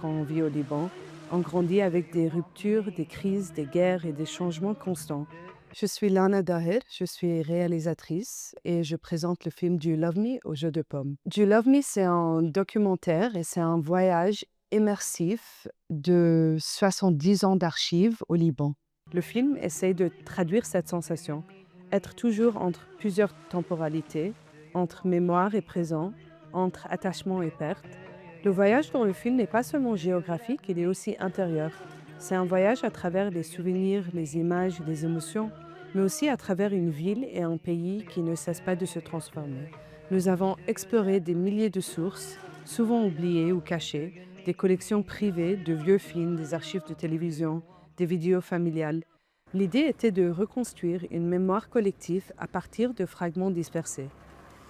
quand on vit au Liban. On grandit avec des ruptures, des crises, des guerres et des changements constants. Je suis Lana Dahir, je suis réalisatrice et je présente le film Du Love Me au Jeu de Paume. Du Love Me, c'est un documentaire et c'est un voyage immersif de 70 ans d'archives au Liban. Le film essaye de traduire cette sensation, être toujours entre plusieurs temporalités, entre mémoire et présent, entre attachement et perte. Le voyage dans le film n'est pas seulement géographique, il est aussi intérieur. C'est un voyage à travers les souvenirs, les images, les émotions, mais aussi à travers une ville et un pays qui ne cessent pas de se transformer. Nous avons exploré des milliers de sources, souvent oubliées ou cachées, des collections privées de vieux films, des archives de télévision, des vidéos familiales. L'idée était de reconstruire une mémoire collective à partir de fragments dispersés.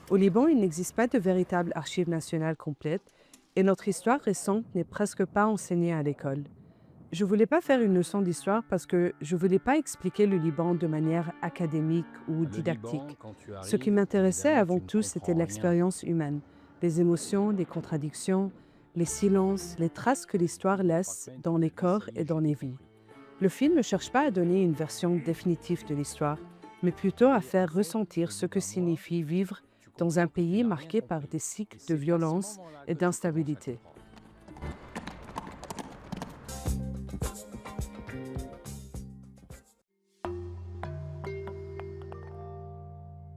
Au Liban, il n'existe pas de véritable archive nationale complète et notre histoire récente n'est presque pas enseignée à l'école. Je ne voulais pas faire une leçon d'histoire parce que je ne voulais pas expliquer le Liban de manière académique ou Le Liban, didactique. quand tu Ce qui arrives, m'intéressait évidemment, avant tu ne tout, c'était comprends rien. l'expérience humaine, les émotions, les contradictions, les silences, les traces que l'histoire laisse dans les corps et dans les vies. Le film ne cherche pas à donner une version définitive de l'histoire, mais plutôt à faire ressentir ce que signifie vivre dans un pays marqué par des cycles de violence et d'instabilité.